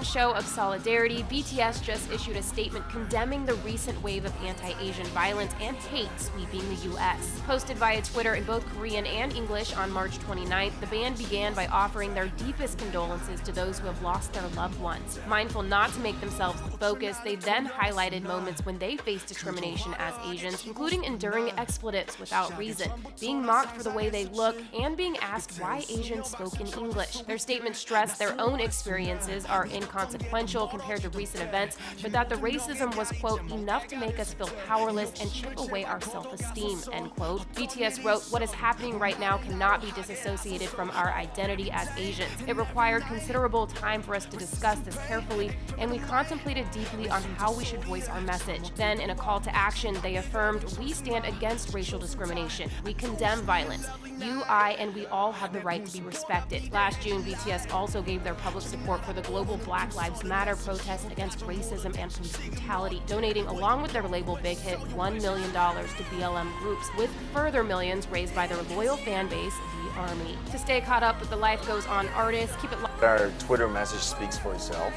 important show of solidarity, BTS just issued a statement condemning the recent wave of anti-Asian violence and hate sweeping the U.S. Posted via Twitter in both Korean and English on March 29th, the band began by offering their deepest condolences to those who have lost their loved ones. Mindful not to make themselves the focus, they then highlighted moments when they faced discrimination as Asians, including enduring expletives without reason, being mocked for the way they look, and being asked why Asians spoke in English. Their statement stressed their own experiences are inconsequential compared to recent events, but that the racism was, quote, enough to make us feel powerless and chip away our self-esteem, end quote. BTS wrote, "What is happening right now cannot be disassociated from our identity as Asians. It required considerable time for us to discuss this carefully, and we contemplated deeply on how we should voice our message." Then, in a call to action, they affirmed, "We stand against racial discrimination. We condemn violence. You, I, and we all have the right to be respected." Last June, BTS also gave their public support for the global Black Lives Matter protest against racism and police brutality, donating, along with their label Big Hit, $1 million to BLM groups, with further millions raised by their loyal fan base, the Army. To stay caught up with the Life Goes On artists, keep it locked. Our Twitter message speaks for itself.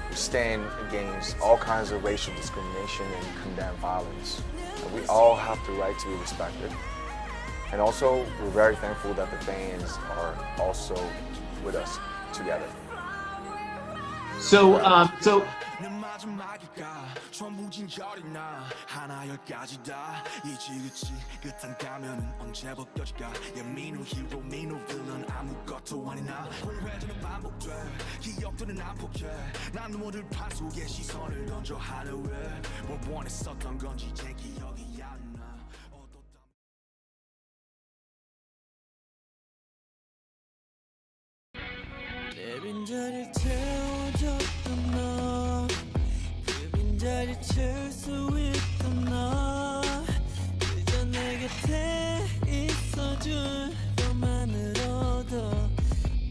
We stand against all kinds of racial discrimination and condemn violence. And we all have the right to be respected. And also, we're very thankful that the fans are also with us together. So 내 빈자리를 채워줬던 너, 그 빈자리를 채울 수 있던 너, 그저 내 곁에 있어줄 것만으로도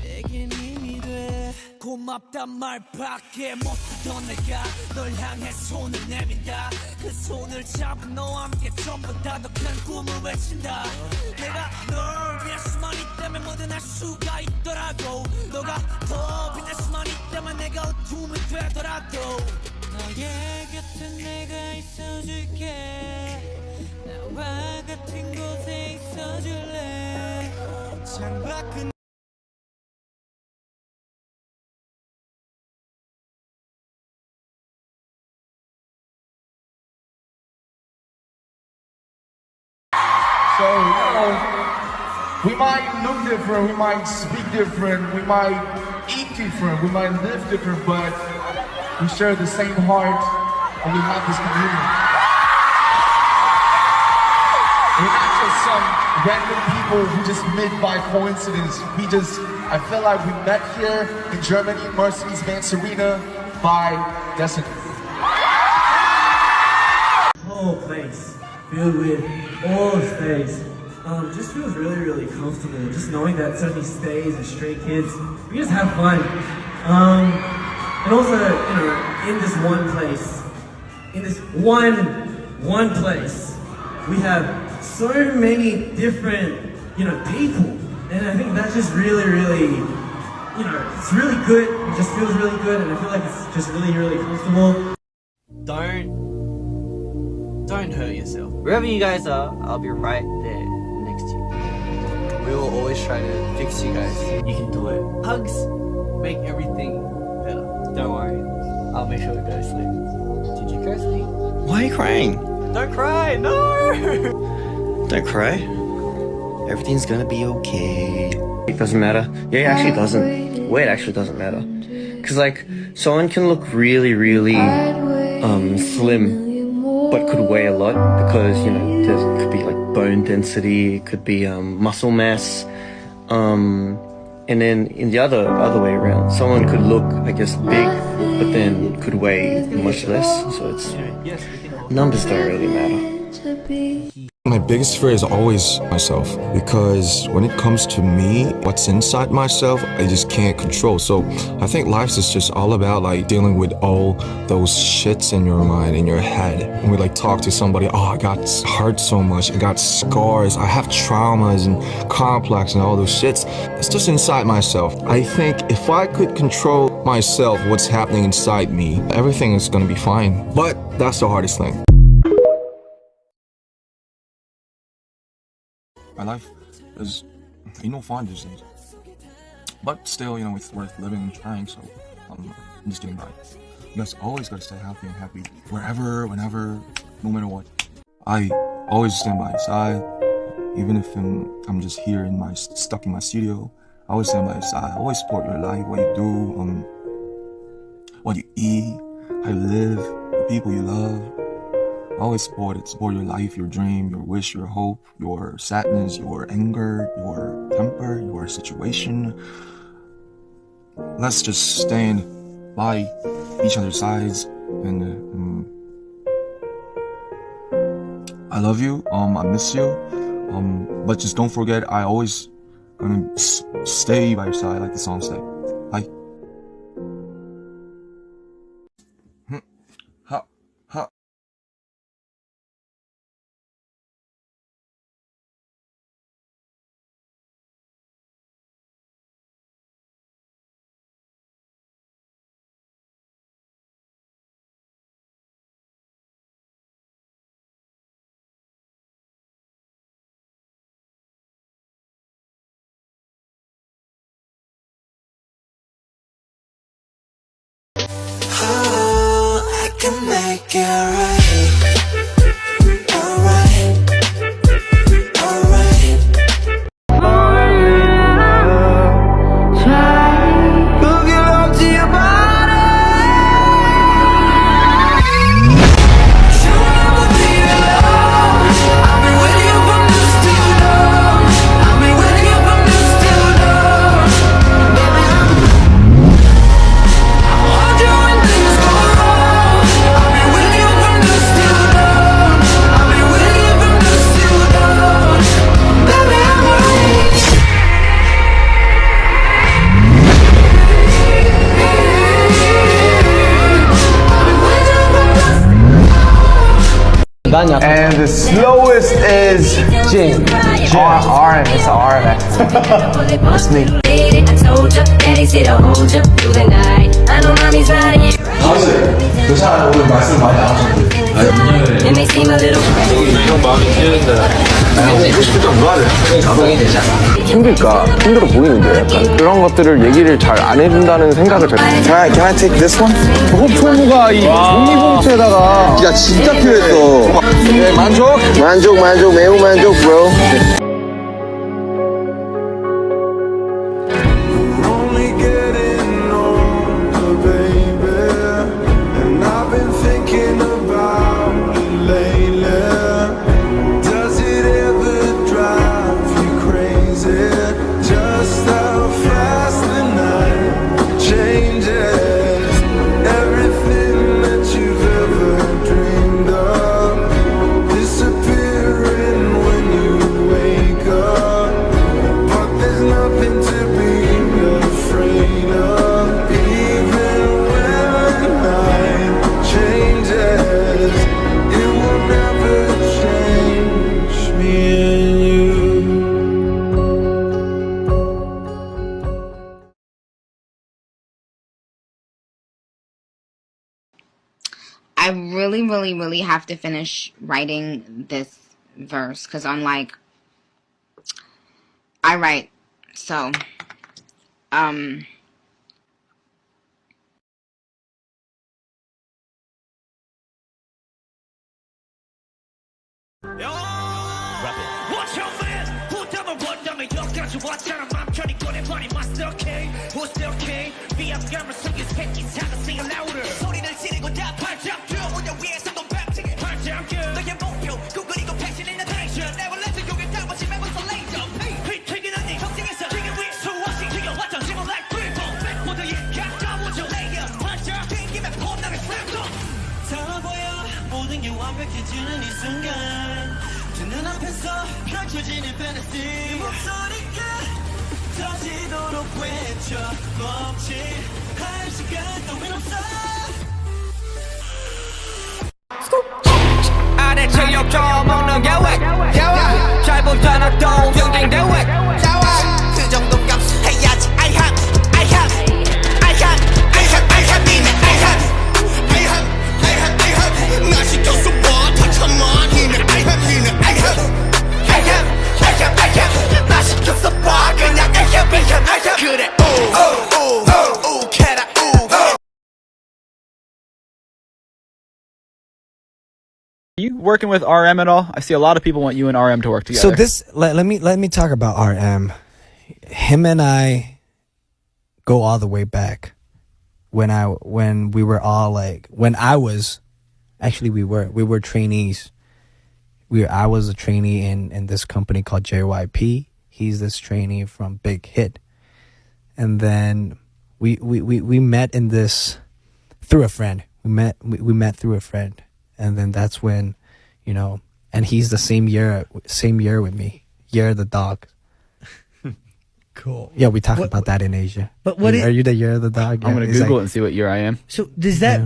내겐 힘이 돼. 고맙단 말밖에 못하던 내가 널 향해 손을 내민다. 그 손을 잡은 너와 함께 전부 다 더 큰 꿈을 외친다. 내가 널 위할 수만 있다면 뭐든 할 수가 있더라고. 너가 더 빛날 수만 있다면 내가 어둠이 되더라도 너의 곁에 내가 있어줄게. 나와 같은 곳에 있어줄래. 창밖은 So, we might look different, we might speak different, we might eat different, we might live different, but we share the same heart and we have this community. We're not just some random people who just met by coincidence. I feel like we met here in Germany, Mercedes-Benz Arena by destiny. Whole place filled with all stays. Just feels really, really comfortable. Just knowing that so many stays and stray kids, we just have fun. And also, you know, in this one place, in this one place, we have so many different, you know, people. And I think that's just really, really, you know, it's really good. It just feels really good, and I feel like it's just really, really comfortable. Don't hurt yourself. Wherever you guys are, I'll be right there next to you. We will always try to fix you guys. You can do it. Hugs make everything better. Don't worry. I'll make sure we go to sleep. Did you go to sleep? Why are you crying? Don't cry, no! Don't cry. Everything's gonna be okay. It doesn't matter. Yeah, it actually doesn't. Weight actually doesn't matter. Cause like, someone can look really, really slim, but could weigh a lot because, you know, there could be like bone density, it could be muscle mass. And then in the other way around, someone could look, I guess, big, but then could weigh much less. So it's, numbers don't really matter. My biggest fear is always myself, because when it comes to me, what's inside myself, I just can't control. So I think life is just all about like dealing with all those shits in your mind, in your head. When we like talk to somebody, oh, I got hurt so much, I got scars, I have traumas and complex and all those shits. It's just inside myself. I think if I could control myself, what's happening inside me, everything is gonna be fine. But that's the hardest thing. My life is, fun these days. But still, it's worth living and trying, so I'm just getting by. You guys always gotta stay happy and happy, wherever, whenever, no matter what. I always stand by your side, even if I'm just here stuck in my studio. I always stand by your side. I always support your life, what you do, what you eat, how you live, the people you love. Always support it. Support your life, your dream, your wish, your hope, your sadness, your anger, your temper, your situation. Let's just stand by each other's sides. And I love you. I miss you. But just don't forget, I always gonna stay by your side, like the song said. Bye. Ha. Ha. I can make it right. Alright, alright. Look up to your body. You'll never be alone. I've been with you from dusk till dawn. I've been with you from dusk till dawn. I want you when things go wrong. I've been with you from dusk till dawn. I've been with you from dusk till dawn. Baby, I'm right. And the slowest is Jin. RM, it's RM. That's me. I told ya, daddy said I'll hold ya through the night. I know mommy's right. 괜찮아요. 오늘 말씀 많이 안 하셨는데. It may seem a little 형 마음이 찌는데 하고 싶을 정도는 자동이 되지 않아. 힘들까? 힘들어 보이는데 약간 그런 것들을 얘기를 잘 안 해준다는 생각을 Can I take this one? 저거 프로모가 이 종이봉투에다가 야 진짜 필요했어. 네, 만족? 만족 매우 만족 bro. Only getting older, baby, and I've been thinking about it lately. Does it ever drive you crazy? Just how fast the night changes. Everything that you've ever dreamed of disappearing when you wake up. But there's nothing to be afraid of. Even when the night changes, it will never change me and you. I really have to finish writing this verse because I'm like, I write, so, What's your man? Who double one dummy? 여기까지 왔잖아. 맘 편히 꺼내버린 Master K. Who's still king? 비압감을 숨긴 새끼 사가 sing louder. 소리를 지르고 다 발작 뛰어. 무대 위에서도 뱀치게 발작 뛰어. 너의 목표 구글이고 패션 in the nation. Never let the 요게 따라오지 말고 설레죠. Hit 튀기는 네 경쟁에서 튀긴 위 수없이 튀겨왔던 지금 like people. 백보드에 가까워져. 레이어 발작 튕기면 폼나게 슬퍼. 다 보여 모든 게 완벽해지는 이 순간. 속에서 펼쳐지는 fantasy 목소리가 터지도록 외쳐 멈칫할 시간도 왜 없어 아래 체력 좀 먹는 계획 잘못하나도 경쟁 대회 그 정도 값을 해야지 I have 니네 I have 나 시켰어 다 참아 니네 I have 나 시켰어 그냥 I have 그래 오 캐라 Are you working with RM at all? I see a lot of people want you and RM to work together. So this let me talk about RM. Him and I go all the way back. When we were all like when I was actually we were trainees. I was a trainee in this company called JYP. He's this trainee from Big Hit. And then we met in this through a friend. We met through a friend. And then that's when, you know, and he's the same year with me. Year of the dog. Cool. Yeah, we talk about that in Asia. But what are you the year of the dog? I'm gonna It's Google like, it and see what year I am. So does that?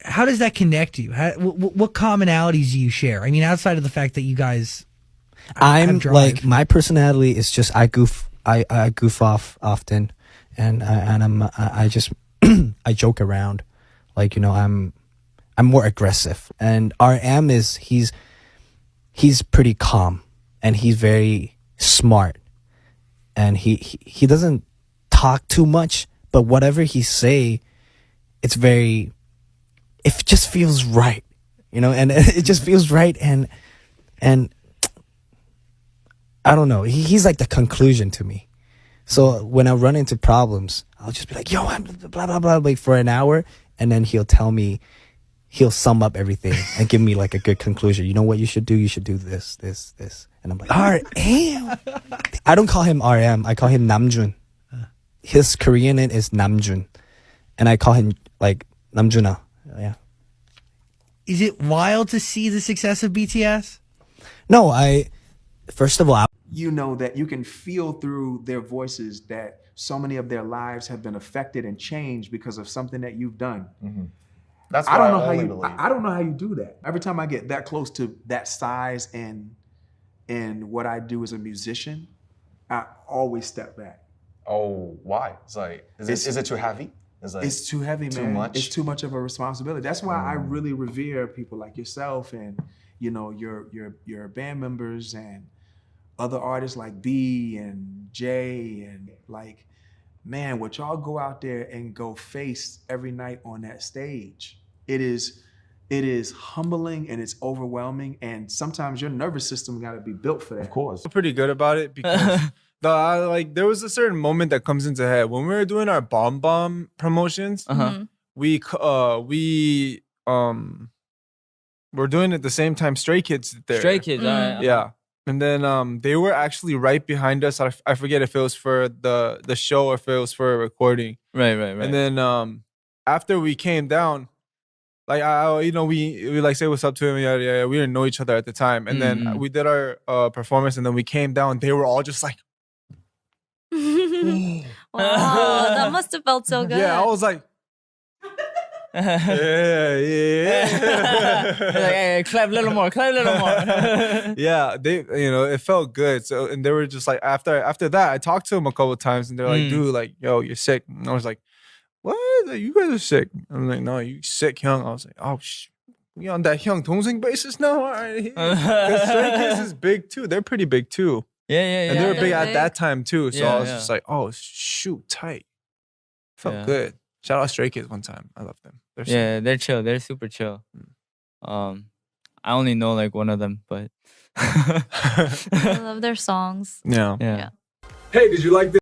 How does that connect you? What commonalities do you share? I mean, outside of the fact that you guys, I'm drive. like my personality is just I goof off often, and I just I joke around, like, you know, I'm more aggressive, and RM is he's pretty calm, and he's very smart, and he doesn't talk too much, but whatever he say, it just feels right, you know, and it just feels right, and I don't know, he's like the conclusion to me. So when I run into problems, I'll just be like, yo, I'm blah blah blah, like for an hour, and then he'll sum up everything and give me like a good conclusion. You know what you should do? You should do this. And I'm like, RM. I don't call him RM. I call him Namjoon. His Korean name is Namjoon. And I call him like Namjoona. Yeah. Is it wild to see the success of BTS? No, first of all, you know that you can feel through their voices that so many of their lives have been affected and changed because of something that you've done. Mm-hmm. That's I what don't know how only you. believe. I don't know how you do that. Every time I get that close to that size and what I do as a musician, I always step back. Oh, why? It's like, is it too heavy? It's too heavy, man. Too much? It's too much of a responsibility. That's why I really revere people like yourself and, you know, your band members and other artists like B and J and like, man, what y'all go out there and go face every night on that stage. It is humbling and it's overwhelming, and sometimes your nervous system got to be built for that. Of course. I'm pretty good about it because there was a certain moment that comes into head when we were doing our bomb promotions. We were doing it at the same time Stray Kids there. Stray Kids, yeah. And then they were actually right behind us. I forget if it was for the show or if it was for a recording. Right. And then after we came down, like we like say what's up to him. Yeah. We didn't know each other at the time. And then we did our performance, and then we came down. They were all just like, wow, that must have felt so good. Yeah, I was like, yeah. Like, hey, clap a little more. Yeah, it felt good. So, and they were just like, after that, I talked to them a couple of times, and they're like, dude, like, yo, you're sick. And I was like, what? You guys are sick. I'm like, no, you sick, Hyung. I was like, oh, we on that Hyung 동생 basis now? All right. Because Stray Kids is big too. They're pretty big too. Yeah. And they were big at that time too. So Yeah, I was just like, oh, shoot, tight. Felt good. Shout out Stray Kids one time. I love them. They're chill. They're super chill. I only know like one of them, but I love their songs. Yeah. Hey, did you like this?